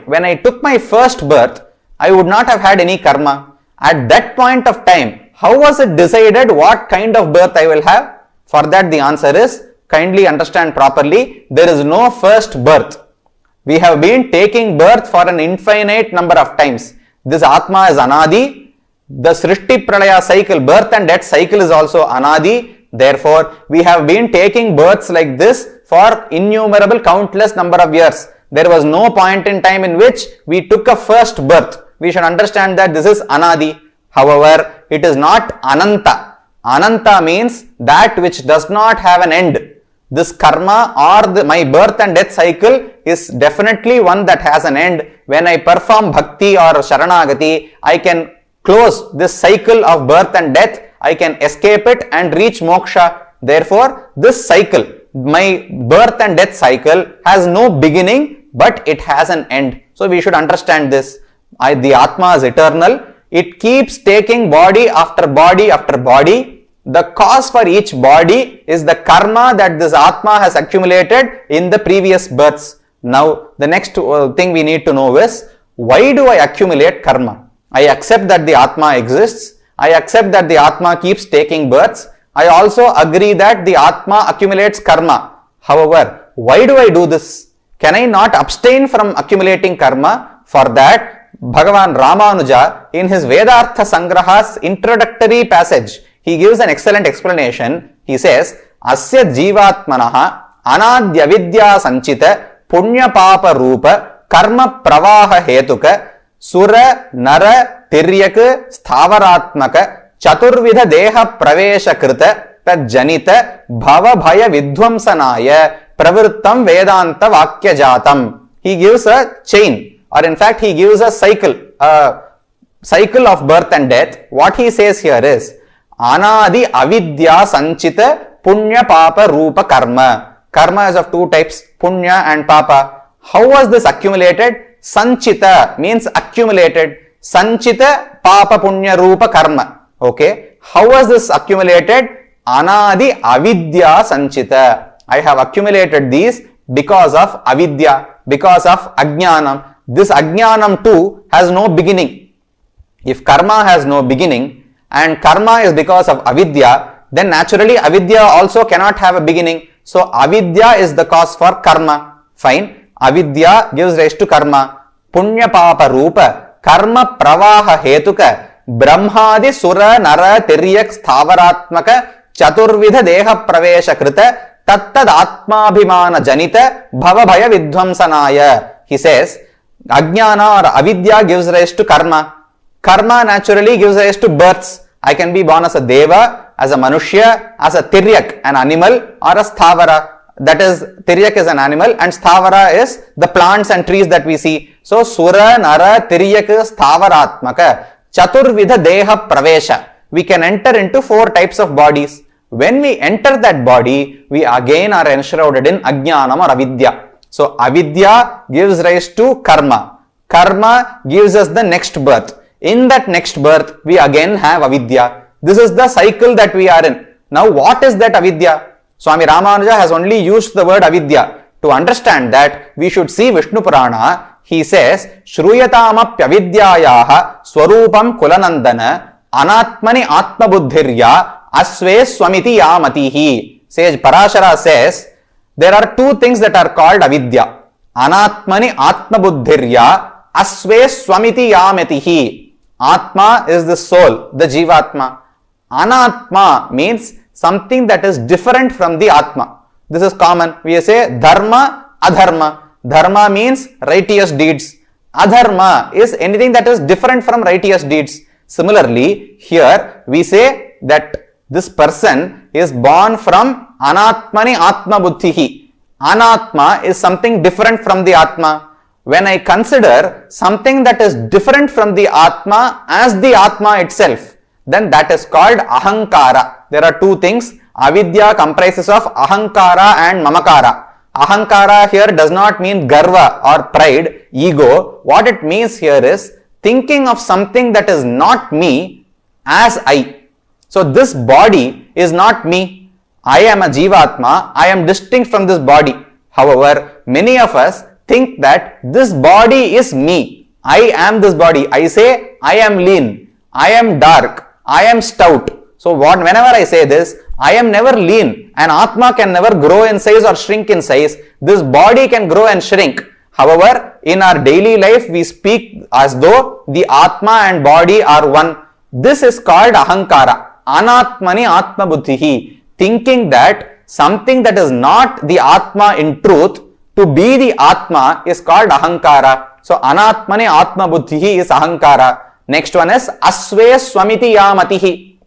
when I took my first birth, I would not have had any karma. At that point of time, how was it decided what kind of birth I will have? For that the answer is, kindly understand properly, there is no first birth. We have been taking birth for an infinite number of times. This Atma is Anadi. The Srishti Pralaya cycle, birth and death cycle is also Anadi. Therefore, we have been taking births like this for innumerable, countless number of years. There was no point in time in which we took a first birth. We should understand that this is Anadi. However, it is not Ananta. Ananta means that which does not have an end. This karma or my birth and death cycle is definitely one that has an end. When I perform bhakti or sharanagati, I can close this cycle of birth and death. I can escape it and reach moksha. Therefore, this cycle, my birth and death cycle, has no beginning, but it has an end. So we should understand this. The Atma is eternal. It keeps taking body after body after body. The cause for each body is the karma that this Atma has accumulated in the previous births. Now, the next thing we need to know is, why do I accumulate karma? I accept that the Atma exists. I accept that the Atma keeps taking births. I also agree that the Atma accumulates karma. However, why do I do this? Can I not abstain from accumulating karma? For that, Bhagavan Ramanuja, in his Vedartha Sangraha's introductory passage, he gives an excellent explanation. He says, Asya Jivatmanaha Anadya Vidya Sanchita Punya Papa Rupa Karma Pravaha Hetuka Sura Nara Tiryak Sthavaratmaka Chaturvidha Deha Pravesha Krita Tad Janita Bhava Bhaya Vidvamsanaya Pravrittam Vedanta Vakya Jatam. He gives a chain, or in fact he gives a cycle of birth and death. What he says here is, Anadi Avidya Sanchita Punya Papa Rupa Karma. Karma is of two types, Punya and Papa. How was this accumulated? Sanchita means accumulated. Sanchita Papa Punya Rupa Karma. Okay. How was this accumulated? Anadi Avidya Sanchita. I have accumulated these because of Avidya, because of Ajnanam. This Ajnanam too has no beginning. If karma has no beginning and karma is because of Avidya, then naturally Avidya also cannot have a beginning. So Avidya is the cause for karma. Fine. Avidya gives rise to karma. Punya Papa Rupa Karma Pravaha Hetuka Brahmadi Sura Nara Tiryak Sthavaratmaka Chaturvidha Deha Pravesha Krita Tattad Atmabhimana Janita Bhava Bhaya Vidvamsanaya. He says, Ajnana or Avidya gives rise to karma. Karma naturally gives rise to births. I can be born as a Deva, as a Manushya, as a Tiryak, an animal, or a Sthavara. That is, Tiryak is an animal and Sthavara is the plants and trees that we see. So, Sura, Nara, Tiryak, Sthavaratmaka, Chaturvidha Deha Pravesha. We can enter into four types of bodies. When we enter that body, we again are enshrouded in Ajnanam or Avidya. So, Avidya gives rise to karma. Karma gives us the next birth. In that next birth, we again have Avidya. This is the cycle that we are in. Now, what is that Avidya? Swami Ramanuja has only used the word Avidya. To understand that, we should see Vishnu Purana. He says, Shruyatamapyavidyayaha Swarupam Kulanandana Anatmani Atmabuddhirya Asve Swamiti Yamatihi. Sage Parashara says, there are two things that are called Avidya. Anatmani Atmabuddhirya Asve Swamiti Yamatihi. Atma is the soul, the Jivatma. Anatma means something that is different from the Atma. This is common. We say Dharma, Adharma. Dharma means righteous deeds. Adharma is anything that is different from righteous deeds. Similarly, here we say that this person is born from Anatmani Atma Buddhihi. Anatma is something different from the Atma. When I consider something that is different from the Atma as the Atma itself, then that is called Ahankara. There are two things. Avidya comprises of Ahankara and Mamakara. Ahankara here does not mean Garva or pride, ego. What it means here is thinking of something that is not me as I. So this body is not me. I am a Jivatma. I am distinct from this body. However, many of us think that this body is me. I am this body. I say I am lean, I am dark, I am stout. So whenever I say this, I am never lean. An Atma can never grow in size or shrink in size. This body can grow and shrink. However, in our daily life, we speak as though the Atma and body are one. This is called ahankara. Anatmani atma buddhihi. Thinking that something that is not the Atma in truth to be the Atma is called ahankara. So anatmani atma buddhihi is ahankara. Next one is asve swamiti yamatihi.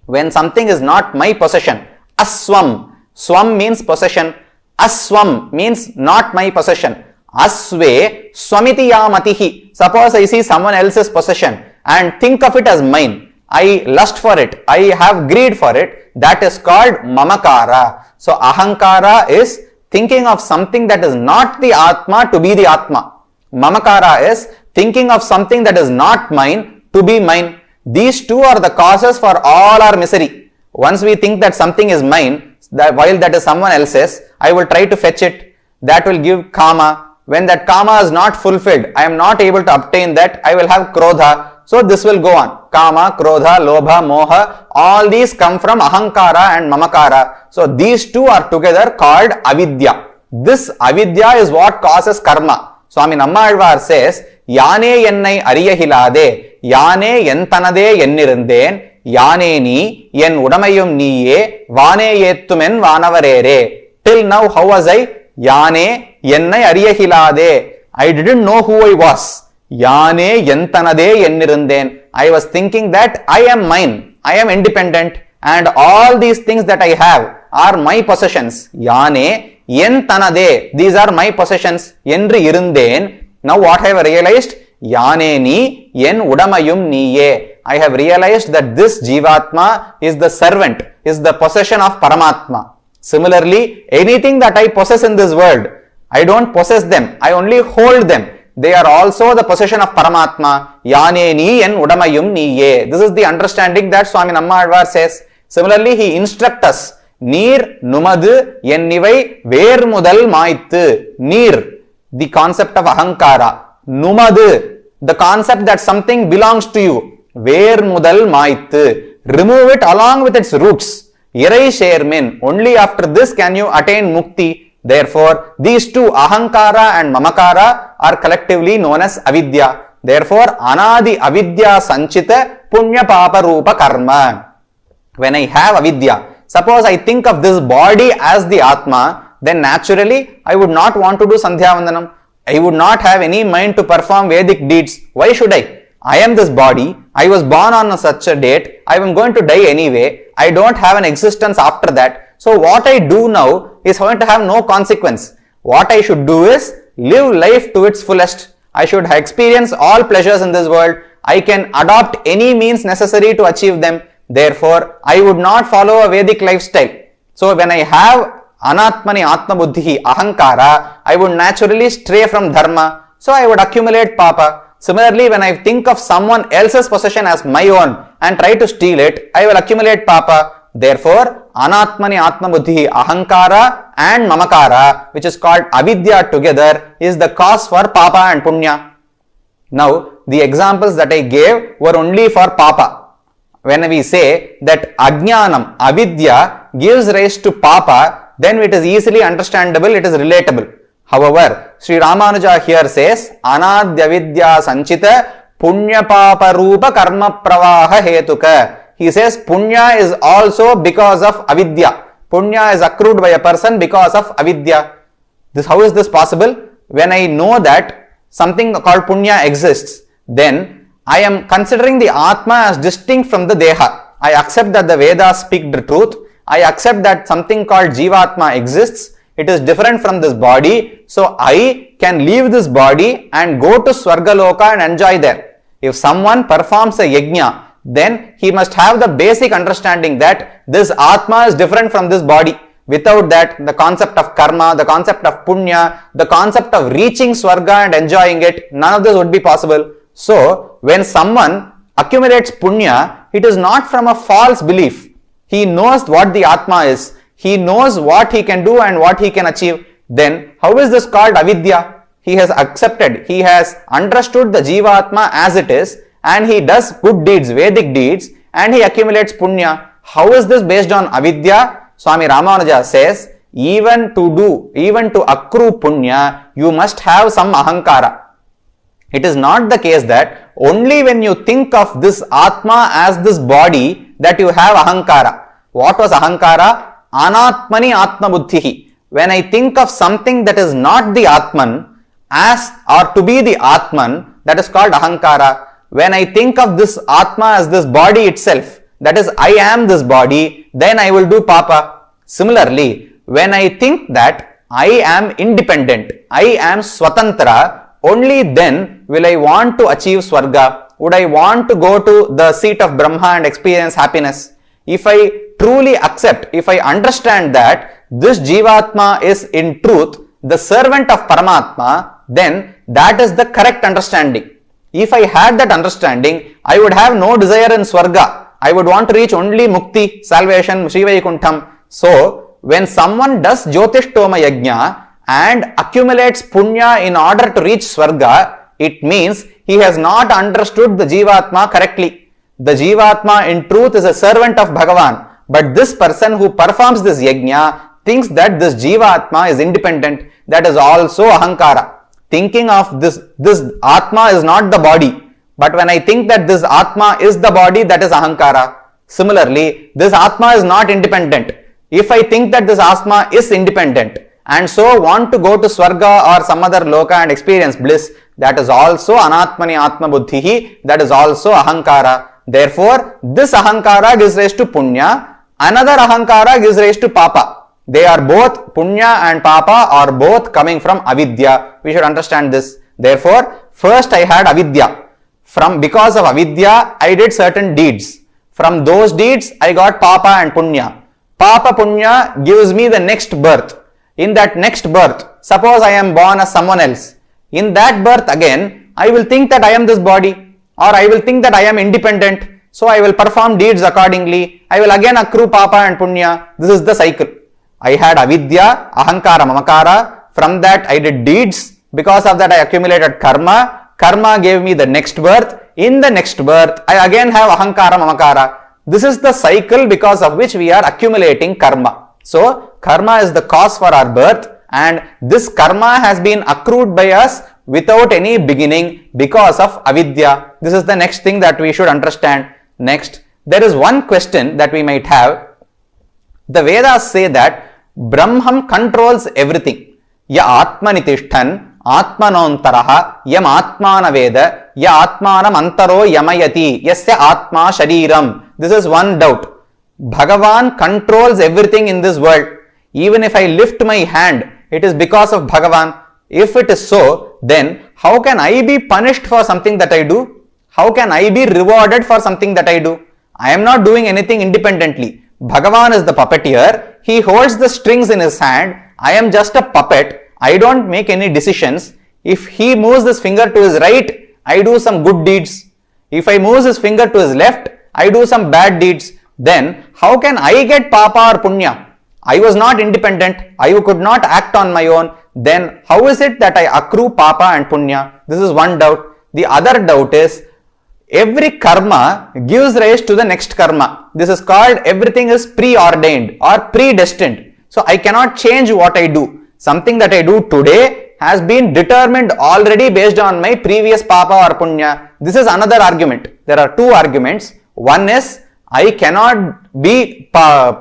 When something is not my possession. Aswam. Swam means possession. Aswam means not my possession. Asve swamiti yamatihi. Suppose I see someone else's possession and think of it as mine. I lust for it. I have greed for it. That is called mamakara. So ahankara is thinking of something that is not the Atma to be the Atma. Mamakara is thinking of something that is not mine to be mine. These two are the causes for all our misery. Once we think that something is mine, while that is someone else's, I will try to fetch it. That will give kama. When that kama is not fulfilled, I am not able to obtain that, I will have krodha. So this will go on. Kama, krodha, lobha, moha, all these come from ahankara and mamakara. So these two are together called avidya. This avidya is what causes karma. Swami Nammalvar says, Yane ennai ariyahilade, Yane yentanade yennirundhen, Yane ni, yen udamayum niye, Vane yettumen vanavarere. Till now, how was I? Yane ennai ariyahilade. I didn't know who I was. Yane yentanade yennirundhen. I was thinking that I am mine, I am independent, and all these things that I have are my possessions. Yane yentanade. These are my possessions. Endru irundhen. Now what I have realized? Yane ni yen udamayum niye. I have realized that this Jivatma is the servant, is the possession of Paramatma. Similarly, anything that I possess in this world, I don't possess them, I only hold them. They are also the possession of Paramatma. Yane ni yen udamayum niye. This is the understanding that Swami Nammalvar says. Similarly, he instructs us. Neer numadu ennivai ver mudal maithu. Neer. The concept of ahankara. Numadu, the concept that something belongs to you. Ver mudal maithu. Remove it along with its roots. Irai shermin. Only after this can you attain mukti. Therefore, these two, ahankara and mamakara, are collectively known as avidya. Therefore, anadi avidya sanchita punya papa rupa karma. When I have avidya, suppose I think of this body as the Atma, then naturally I would not want to do Sandhya Vandanam. I would not have any mind to perform Vedic deeds. Why should I? I am this body. I was born on such a date. I am going to die anyway. I don't have an existence after that. So what I do now is going to have no consequence. What I should do is live life to its fullest. I should experience all pleasures in this world. I can adopt any means necessary to achieve them. Therefore, I would not follow a Vedic lifestyle. So when I have anatmani atma buddhihi ahankara, I would naturally stray from dharma. So I would accumulate papa. Similarly, when I think of someone else's possession as my own and try to steal it, I will accumulate papa. Therefore, anatmani atma buddhihi ahankara and mamakara, which is called avidya together, is the cause for papa and punya. Now, the examples that I gave were only for papa. When we say that ajnanam, avidya, gives rise to papa, then it is easily understandable, it is relatable. However, Sri Ramanuja here says, anadyavidya sanchita punya papa rupa karma pravaha hetuka. He says punya is also because of avidya. Punya is accrued by a person because of avidya. How is this possible? When I know that something called punya exists, then I am considering the Atma as distinct from the Deha. I accept that the Vedas speak the truth. I accept that something called Jivatma exists. It is different from this body. So I can leave this body and go to Swargaloka and enjoy there. If someone performs a yajna, then he must have the basic understanding that this Atma is different from this body. Without that, the concept of karma, the concept of punya, the concept of reaching Swarga and enjoying it, none of this would be possible. So, when someone accumulates punya, it is not from a false belief. He knows what the Atma is. He knows what he can do and what he can achieve. Then, how is this called avidya? he has accepted, he has understood the Jivatma as it is, and he does good deeds, Vedic deeds, and he accumulates punya. How is this based on avidya? Swami Ramanuja says, even to accrue punya, you must have some ahankara. It is not the case that only when you think of this Atma as this body that you have ahankara. What was ahankara? Anatmani Atma Buddhihi. When I think of something that is not the Atman as or to be the Atman, that is called ahankara. When I think of this Atma as this body itself, that is I am this body, then I will do papa. Similarly, when I think that I am independent, I am swatantra, only then will I want to achieve Swarga. Would I want to go to the seat of Brahma and experience happiness? If I truly accept, if I understand that this Jivatma is in truth the servant of Paramatma, then that is the correct understanding. If I had that understanding, I would have no desire in Swarga. I would want to reach only Mukti, salvation, Shivayikuntham. So, when someone does Jyotishtoma Yajna and accumulates punya in order to reach Swarga, it means he has not understood the Jivatma correctly. The Jivatma in truth is a servant of Bhagavan, but this person who performs this Yajna thinks that this Jivatma is independent. That is also Ahankara. Thinking of this Atma is not the body, but when I think that this Atma is the body, that is Ahankara. Similarly, this Atma is not independent. If I think that this Atma is independent and so want to go to Swarga or some other loka and experience bliss, that is also Anatmani Atma Buddhihi, that is also Ahankara. Therefore, this Ahankara gives rise to Punya, another Ahankara gives rise to Papa. They are both, Punya and Papa are both coming from Avidya. We should understand this. Therefore, first I had Avidya. Because of Avidya, I did certain deeds. From those deeds, I got Papa and Punya. Papa Punya gives me the next birth. In that next birth, suppose I am born as someone else. In that birth again, I will think that I am this body, or I will think that I am independent. So I will perform deeds accordingly. I will again accrue Papa and Punya. This is the cycle. I had Avidya, Ahankara, Mamakara. From that I did deeds. Because of that I accumulated karma. Karma gave me the next birth. In the next birth, I again have Ahankara, Mamakara. This is the cycle because of which we are accumulating karma. So, karma is the cause for our birth, and this karma has been accrued by us without any beginning because of avidya. This is the next thing that we should understand. Next, there is one question that we might have. The Vedas say that Brahman controls everything. Ya atmanitishtan atmanantaraha yam atmana veda ya atmanam antaro yamayati yasya atma shariram. This is one doubt. Bhagavan controls everything in this world. Even if I lift my hand, it is because of Bhagavan. If it is so, then how can I be punished for something that I do? How can I be rewarded for something that I do? I am not doing anything independently. Bhagavan is the puppeteer. He holds the strings in his hand. I am just a puppet. I don't make any decisions. If he moves his finger to his right, I do some good deeds. If I move his finger to his left, I do some bad deeds. Then how can I get papa or punya? I was not independent. I could not act on my own. Then how is it that I accrue papa and punya? This is one doubt. The other doubt is every karma gives rise to the next karma. This is called everything is preordained or predestined. So I cannot change what I do. Something that I do today has been determined already based on my previous papa or punya. This is another argument. There are two arguments. One is I cannot be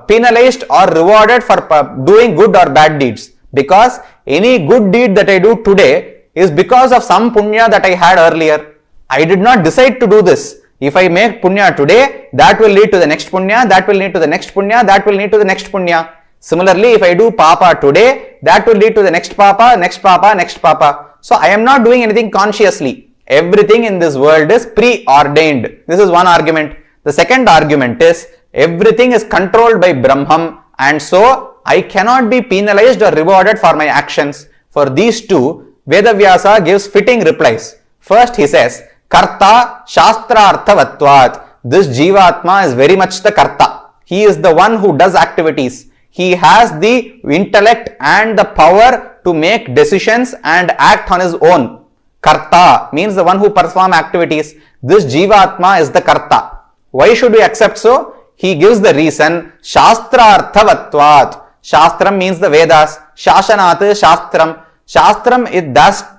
penalized or rewarded for doing good or bad deeds, because any good deed that I do today is because of some punya that I had earlier. I did not decide to do this. If I make punya today, that will lead to the next punya, that will lead to the next punya, that will lead to the next punya. Similarly, if I do papa today, that will lead to the next papa, next papa, next papa. So I am not doing anything consciously. Everything in this world is preordained. This is one argument. The second argument is everything is controlled by Brahman, and so I cannot be penalized or rewarded for my actions. For these two, Vedavyasa gives fitting replies. First he says, Karta Shastrarthavatvat. This Jivatma is very much the Karta. He is the one who does activities. He has the intellect and the power to make decisions and act on his own. Karta means the one who perform activities. This Jivatma is the Karta. Why should we accept so? He gives the reason. Shastrarthavatvat. Shastram means the Vedas. Shashanat Shastram. Shastram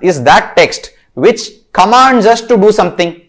is that text which commands us to do something.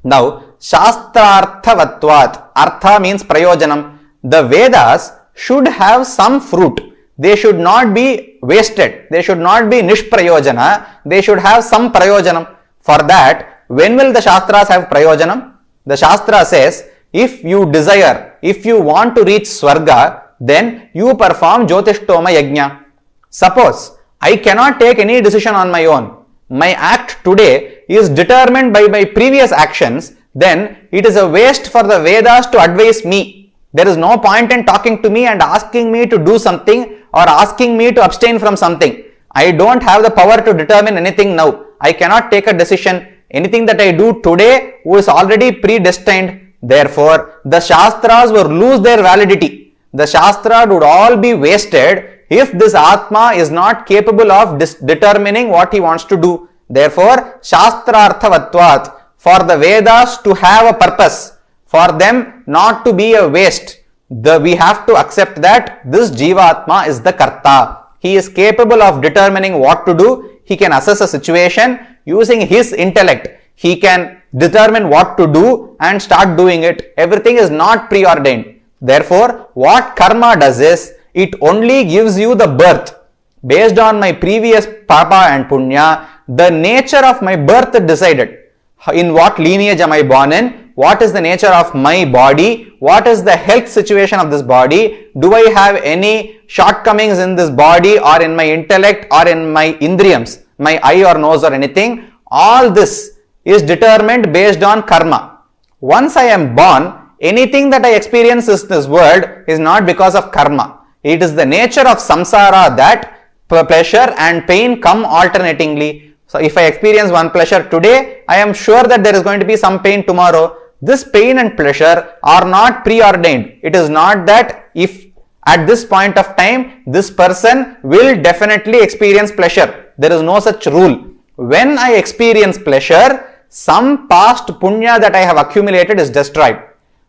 Now, Shastrarthavatvat. Artha means Prayojanam. The Vedas should have some fruit. They should not be wasted. They should not be nishprayojana. They should have some prayojanam. For that, when will the Shastras have prayojanam? The Shastra says, if you desire, if you want to reach Swarga, then you perform Jyotishtoma Yajna. Suppose I cannot take any decision on my own. My act today is determined by my previous actions, then it is a waste for the Vedas to advise me. There is no point in talking to me and asking me to do something or asking me to abstain from something. I don't have the power to determine anything now. I cannot take a decision. Anything that I do today was already predestined. Therefore, the Shastras will lose their validity. The Shastra would all be wasted if this Atma is not capable of determining what he wants to do. Therefore, Shastrarthavatvat, for the Vedas to have a purpose, for them not to be a waste, we have to accept that this Jivatma is the Karta. He is capable of determining what to do. He can assess a situation using his intellect. He can determine what to do and start doing it. Everything is not preordained. Therefore, what karma does is, it only gives you the birth. Based on my previous papa and punya, the nature of my birth decided. In what lineage am I born in? What is the nature of my body? What is the health situation of this body? Do I have any shortcomings in this body or in my intellect or in my indriyams, my eye or nose or anything? All this is determined based on karma. Once I am born, anything that I experience in this world is not because of karma. It is the nature of samsara that pleasure and pain come alternatingly. So if I experience one pleasure today, I am sure that there is going to be some pain tomorrow. This pain and pleasure are not preordained. It is not that if at this point of time, this person will definitely experience pleasure. There is no such rule. When I experience pleasure, some past punya that I have accumulated is destroyed.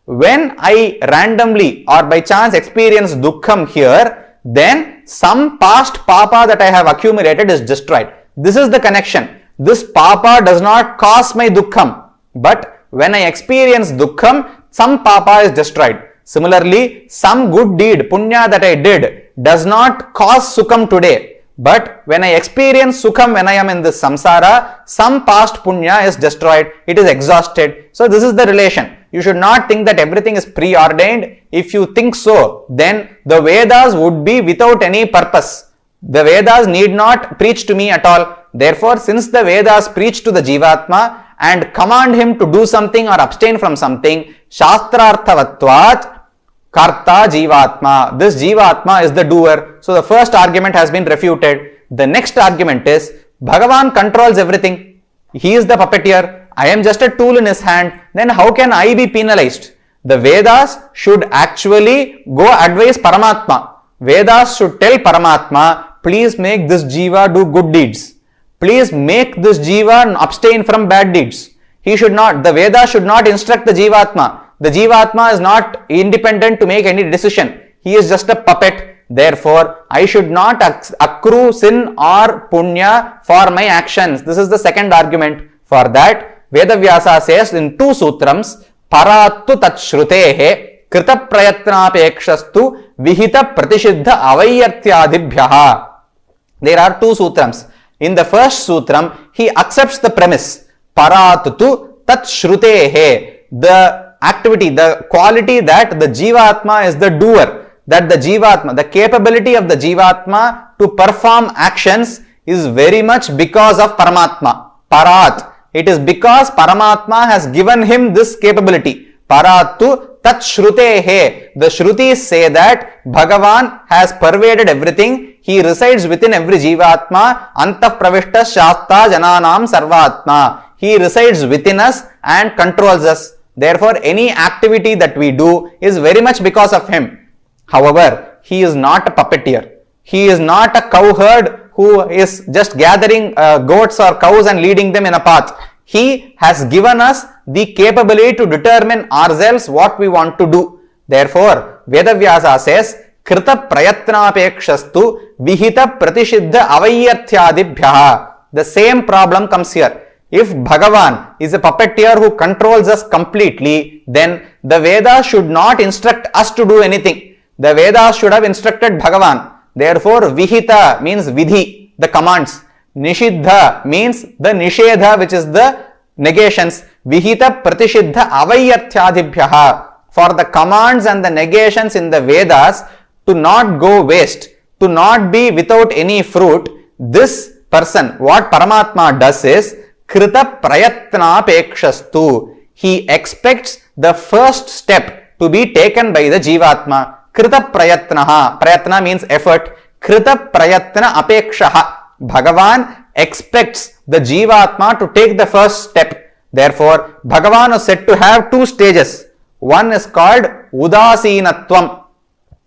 When I randomly or by chance experience dukkham here, then some past papa that I have accumulated is destroyed. This is the connection. This papa does not cause my dukkham, but when I experience dukkham, some papa is destroyed. Similarly, some good deed, punya that I did, does not cause sukham today. But when I experience sukham when I am in this samsara, some past punya is destroyed. It is exhausted. So this is the relation. You should not think that everything is preordained. If you think so, then the Vedas would be without any purpose. The Vedas need not preach to me at all. Therefore, since the Vedas preach to the Jivatma and command him to do something or abstain from something, Shastrarthavatvat Karta Jivatma. This Jivatma is the doer. So the first argument has been refuted. The next argument is Bhagavan controls everything. He is the puppeteer. I am just a tool in his hand. Then how can I be penalized? The Vedas should actually go advise Paramatma. Vedas should tell Paramatma, please make this Jiva do good deeds. Please make this Jiva abstain from bad deeds. The Veda should not instruct the Jivatma. The Jivatma is not independent to make any decision. He is just a puppet. Therefore, I should not accrue sin or punya for my actions. This is the second argument. For that, Vedavyasa says in two Sutrams, Parattu tat shrutehe krita prayatnapekshastu vihita pratisiddha avayyartyadibhyaha. There are two Sutrams. In the first Sutram, he accepts the premise, Parattu tat shrutehe, the activity, the quality that the Jivatma is the doer, that the Jivatma, the capability of the Jivatma to perform actions is very much because of Paramatma. Parat. It is because Paramatma has given him this capability. Parattu tat shrutehe. The Shrutis say that Bhagavan has pervaded everything. He resides within every Jivatma. Antah pravishta shasta jananam sarvatma. He resides within us and controls us. Therefore, any activity that we do is very much because of him. However, he is not a puppeteer. He is not a cowherd who is just gathering goats or cows and leading them in a path. He has given us the capability to determine ourselves what we want to do. Therefore, Vedavyasa says, Krita prayatnapekshastu vihita pratisiddha avayyarthyadibhyaha. The same problem comes here. If Bhagavan is a puppeteer who controls us completely, then the Vedas should not instruct us to do anything. The Vedas should have instructed Bhagavan. Therefore, Vihita means Vidhi, the commands. Nishiddha means the Nishedha, which is the negations. Vihita Pratisiddha Avayyarthyadibhyaha. For the commands and the negations in the Vedas to not go waste, to not be without any fruit, this person, what Paramatma does is, Krita Prayatnapekshastu. He expects the first step to be taken by the Jivatma. Krita Prayatnaha. Prayatna means effort. Krita Prayatna Apekshaha. Bhagavan expects the Jivatma to take the first step. Therefore, Bhagavan is said to have two stages. One is called Udasinatvam.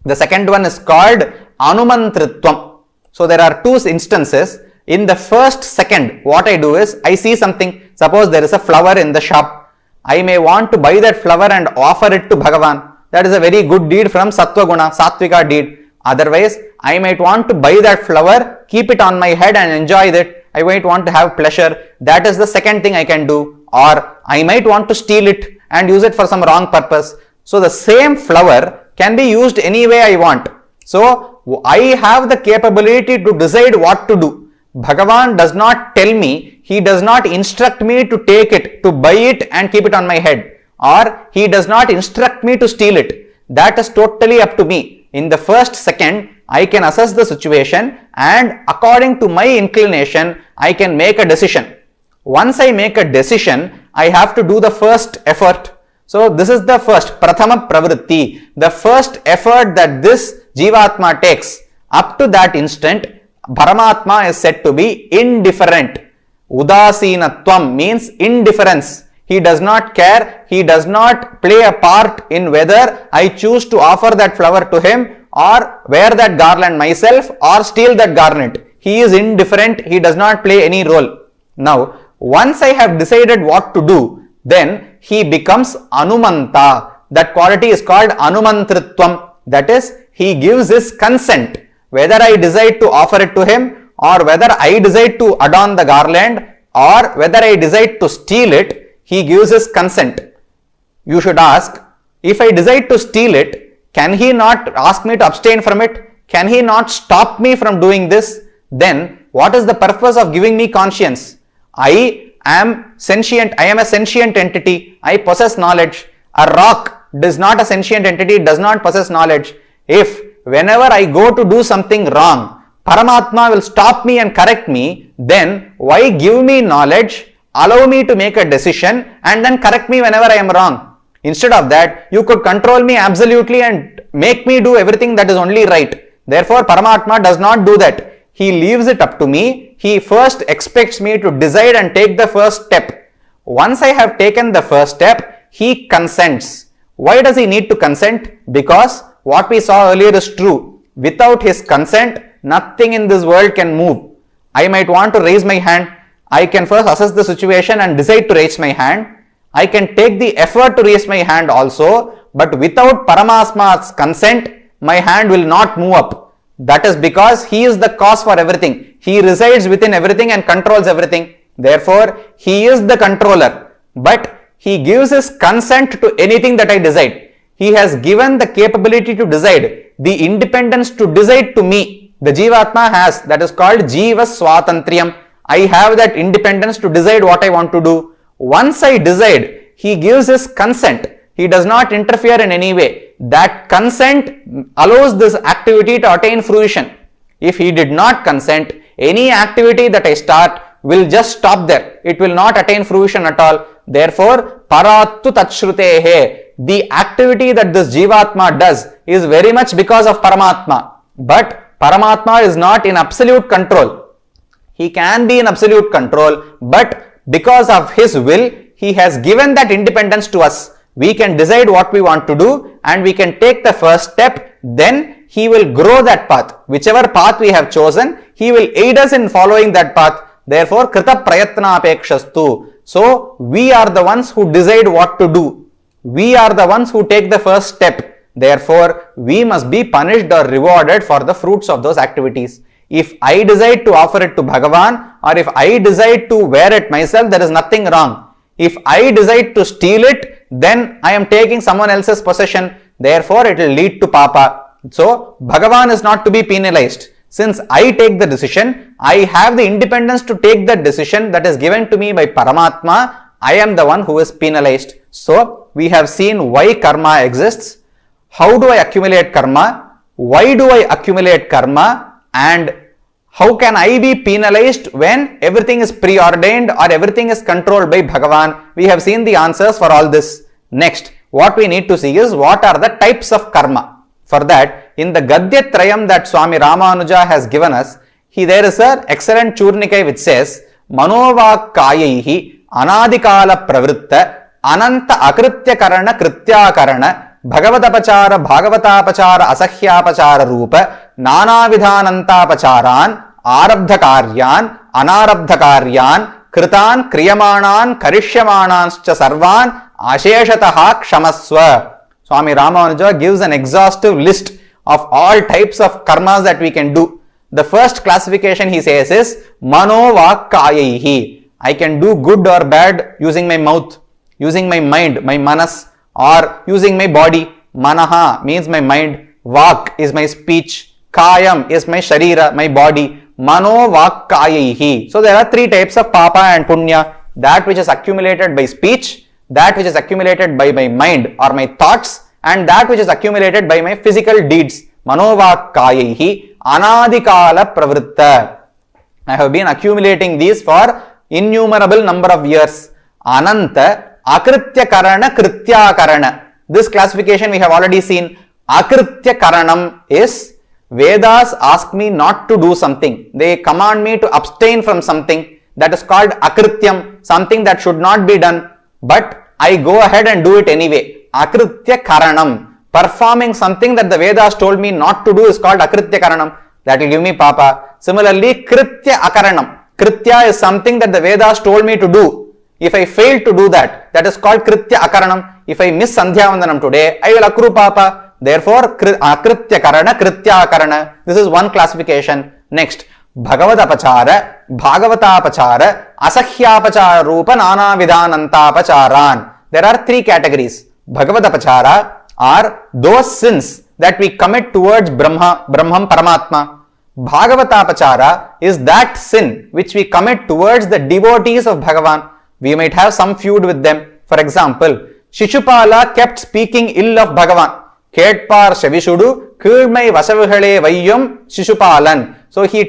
The second one is called Anumantritvam. So, there are two instances. In the first second, what I do is, I see something. Suppose there is a flower in the shop. I may want to buy that flower and offer it to Bhagavan. That is a very good deed from Sattva Guna, Sattvika deed. Otherwise, I might want to buy that flower, keep it on my head and enjoy it. I might want to have pleasure. That is the second thing I can do. Or I might want to steal it and use it for some wrong purpose. So, the same flower can be used any way I want. So, I have the capability to decide what to do. Bhagavan does not tell me, he does not instruct me to take it, to buy it and keep it on my head, or he does not instruct me to steal it. That is totally up to me. In the first second, I can assess the situation and according to my inclination, I can make a decision. Once I make a decision, I have to do the first effort. So, this is the first, Prathama Pravritti, the first effort that this Jivatma takes. Up to that instant, Paramatma is said to be indifferent. Udasinatvam means indifference. He does not care. He does not play a part in whether I choose to offer that flower to him or wear that garland myself or steal that garland. He is indifferent. He does not play any role. Now, once I have decided what to do, then he becomes Anumanta. That quality is called Anumantritvam. That is, he gives his consent. Whether I decide to offer it to him or whether I decide to adorn the garland or whether I decide to steal it, he gives his consent. You should ask, if I decide to steal it, can he not ask me to abstain from it? Can he not stop me from doing this? Then what is the purpose of giving me conscience? I am sentient. I am a sentient entity. I possess knowledge. A rock is not a sentient entity. It does not possess knowledge. If whenever I go to do something wrong, Paramatma will stop me and correct me, then why give me knowledge, allow me to make a decision and then correct me whenever I am wrong? Instead of that, you could control me absolutely and make me do everything that is only right. Therefore, Paramatma does not do that. He leaves it up to me. He first expects me to decide and take the first step. Once I have taken the first step, he consents. Why does he need to consent? Because what we saw earlier is true. Without his consent, nothing in this world can move. I might want to raise my hand. I can first assess the situation and decide to raise my hand. I can take the effort to raise my hand also, but without Paramatma's consent, my hand will not move up. That is because he is the cause for everything. He resides within everything and controls everything. Therefore, he is the controller. But he gives his consent to anything that I decide. He has given the capability to decide, the independence to decide to me. The Jivatma has, that is called Jiva Swatantriyam. I have that independence to decide what I want to do. Once I decide, he gives his consent. He does not interfere in any way. That consent allows this activity to attain fruition. If he did not consent, any activity that I start will just stop there. It will not attain fruition at all. Therefore, Parattu Tatshrutehe, the activity that this Jivatma does is very much because of Paramatma. But Paramatma is not in absolute control. He can be in absolute control, but because of his will, he has given that independence to us. We can decide what we want to do and we can take the first step. Then he will grow that path. Whichever path we have chosen, He will aid us in following that path. Therefore, krita prayatna apekshastu. So, we are the ones who decide what to do. We are the ones who take the first step. Therefore, we must be punished or rewarded for the fruits of those activities. If I decide to offer it to Bhagavan, or if I decide to wear it myself, there is nothing wrong. If I decide to steal it, then I am taking someone else's possession. Therefore, it will lead to papa. So, Bhagavan is not to be penalized. Since I take the decision, I have the independence to take the decision that is given to me by Paramatma. I am the one who is penalized. So, we have seen why karma exists. How do I accumulate karma? Why do I accumulate karma? And how can I be penalized when everything is preordained or everything is controlled by Bhagavan? We have seen the answers for all this. Next, what we need to see is what are the types of karma. For that, in the Gadya Trayam that Swami Ramanuja has given us, there is an excellent Churnikai which says, Manova Kayahi Anadikala Pravritta Ananta Akritya Karana Kritya Karana Bhagavatapachara, Bhagavatapachara, Asahyapachara Rupa, Nana Vidhanantapacharan, Arabdhakaryan, Anarabdhakaryan, Kritan, Kriyamanan, Karishyamananscha Sarvan, Asheshataha Kshamaswa. Swami Ramanuja gives an exhaustive list of all types of karmas that we can do. The first classification he says is Manovakayahi. I can do good or bad using my mouth, using my mind, my manas, or using my body. Manaha means my mind, Vak is my speech, Kayam is my sharira, my body. Manovakayahi. So there are three types of papa and punya. That which is accumulated by speech, that which is accumulated by my mind or my thoughts, and that which is accumulated by my physical deeds. Manovakayahi anadikala pravritta. I have been accumulating these for innumerable number of years. Ananta akritya karana kritya karana. This classification we have already seen. Akritya karanam is Vedas ask me not to do something. They command me to abstain from something. That is called akrityam, something that should not be done. But I go ahead and do it anyway. Akritya karanam. Performing something that the Vedas told me not to do is called akritya karanam. That will give me papa. Similarly, kritya akaranam. Kritya is something that the Vedas told me to do. If I fail to do that, that is called kritya akaranam. If I miss Sandhya Vandanam today, I will accrue papa. Therefore, akritya karana, kritya akarana. This is one classification. Next, Bhagavatapachara, Bhagavatapachara, Asahyapachara Rupa Nana Vidhanantapacharan. There are three categories. Bhagavatapachara are those sins that we commit towards Brahman, Paramatma. Bhagavatapachara is that sin which we commit towards the devotees of Bhagavan. We might have some feud with them. For example, Shishupala kept speaking ill of Bhagavan. Ketpar Shavishudu, Kirmai Vasavihale Vayyam Shishupalan. So he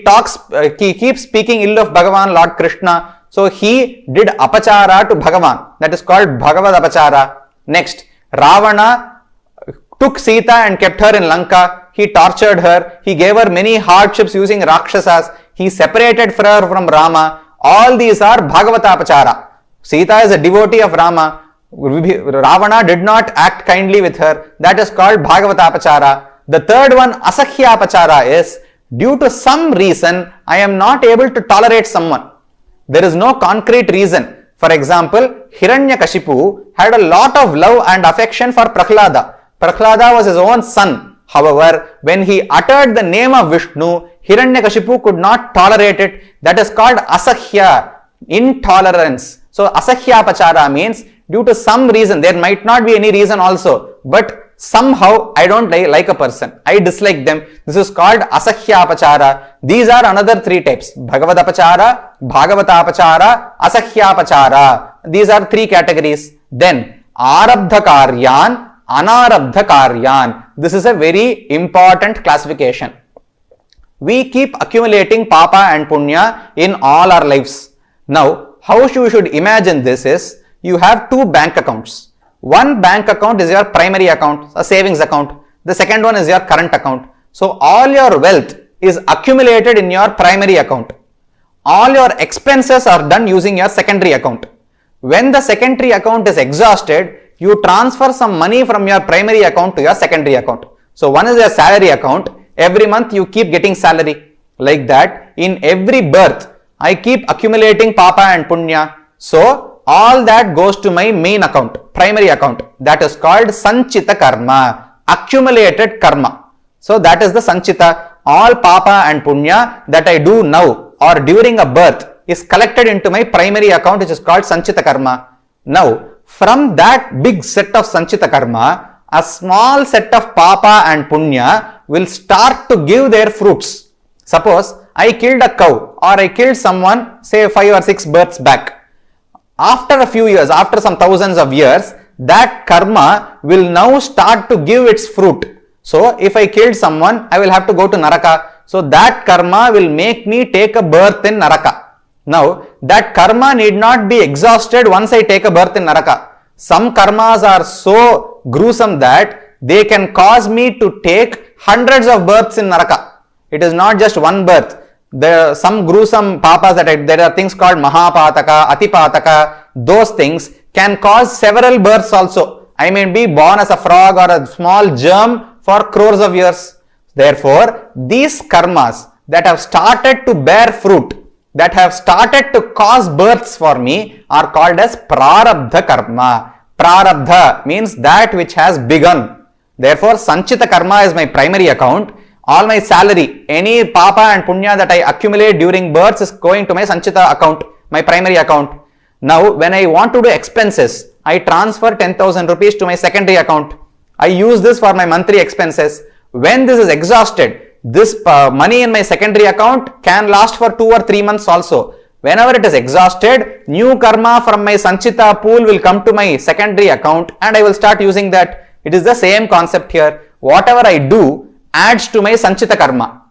keeps speaking ill of Bhagavan, Lord Krishna. So he did apachara to Bhagavan. That is called Bhagavad apachara. Next, Ravana took Sita and kept her in Lanka. He tortured her. He gave her many hardships using Rakshasas. He separated her from Rama. All these are Bhagavata apachara. Sita is a devotee of Rama. Ravana did not act kindly with her. That is called Bhagavata apachara. The third one, Asahya apachara, is due to some reason I am not able to tolerate someone. There is no concrete reason. For example, Hiranyakashipu had a lot of love and affection for Prahlada. Prahlada was his own son. However, when he uttered the name of Vishnu, Hiranyakashipu could not tolerate it. That is called Asahya, intolerance. So Asahya apachara means due to some reason, there might not be any reason also, but somehow I don't like a person, I dislike them. This is called Asahya apachara. These are another three types: Bhagavad apachara, Bhagavata apachara, Asahya apachara. These are three categories. Then Arabdha karyan, Anarabdha karyan. This is a very important classification. We keep accumulating papa and punya in all our lives. Now, how you should imagine this is, you have two bank accounts. One bank account is your primary account, a savings account. The second one is your current account. So all your wealth is accumulated in your primary account. All your expenses are done using your secondary account. When the secondary account is exhausted, you transfer some money from your primary account to your secondary account. So one is your salary account. Every month you keep getting salary. Like that, in every birth, I keep accumulating papa and punya. So, all that goes to my main account, primary account. That is called sanchita karma, accumulated karma. So, that is the sanchita. All papa and punya that I do now or during a birth is collected into my primary account, which is called sanchita karma. Now, from that big set of sanchita karma, a small set of papa and punya will start to give their fruits. Suppose I killed a cow or I killed someone, say 5 or 6 births back. After a few years, after some thousands of years, that karma will now start to give its fruit. So, if I killed someone, I will have to go to Naraka. So, that karma will make me take a birth in Naraka. Now, that karma need not be exhausted once I take a birth in Naraka. Some karmas are so gruesome that they can cause me to take hundreds of births in Naraka. It is not just one birth. There are some gruesome papas there are things called Mahapataka, Atipataka. Those things can cause several births also. I may be born as a frog or a small germ for crores of years. Therefore, these karmas that have started to bear fruit, that have started to cause births for me, are called as prarabdha karma. Prarabdha means that which has begun. Therefore, sanchita karma is my primary account. All my salary, any papa and punya that I accumulate during births is going to my sanchita account, my primary account. Now, when I want to do expenses, I transfer 10,000 rupees to my secondary account. I use this for my monthly expenses. When this is exhausted, this money in my secondary account can last for 2 or 3 months also. Whenever it is exhausted, new karma from my sanchita pool will come to my secondary account and I will start using that. It is the same concept here. Whatever I do adds to my sanchita karma.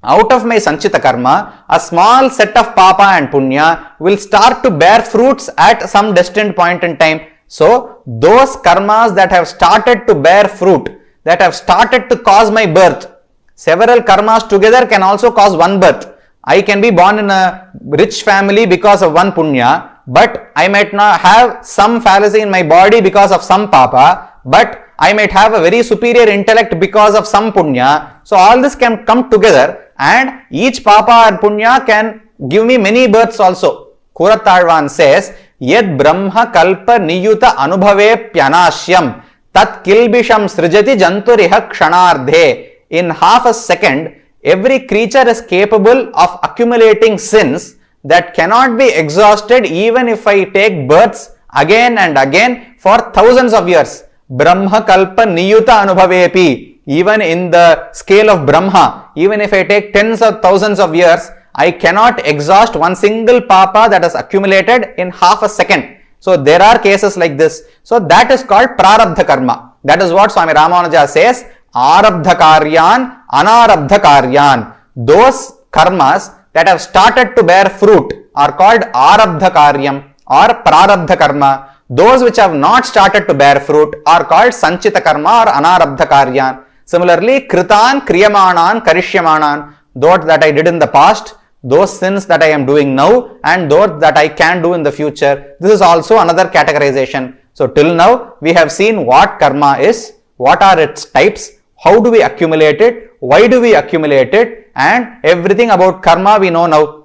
Out of my sanchita karma, a small set of papa and punya will start to bear fruits at some destined point in time. So, those karmas that have started to bear fruit, that have started to cause my birth, several karmas together can also cause one birth. I can be born in a rich family because of one punya, but I might not have some fallacy in my body because of some papa, but I might have a very superior intellect because of some punya. So, all this can come together and each papa and punya can give me many births also. Kuratalvan says, Yed Brahma kalpa niyuta anubhave pyanashyam tat kilbisham srijati janturiha kshanardhe. In half a second, every creature is capable of accumulating sins that cannot be exhausted even if I take births again and again for thousands of years. Brahma kalpa niyuta anubhavepi. Even in the scale of Brahma, even if I take tens of thousands of years, I cannot exhaust one single papa that has accumulated in half a second. So, there are cases like this. So, that is called prarabdha karma. That is what Swami Ramanuja says, arabdha karyan, anarabdha karyan. Those karmas that have started to bear fruit are called arabdha karyam or prarabdha karma. Those which have not started to bear fruit are called sanchita karma or anarabdha karyan. Similarly, kritan, kriyamanan, karishyamanan. Those that I did in the past, those sins that I am doing now, and those that I can do in the future. This is also another categorization. So, till now, we have seen what karma is, what are its types, how do we accumulate it, why do we accumulate it, and everything about karma we know now.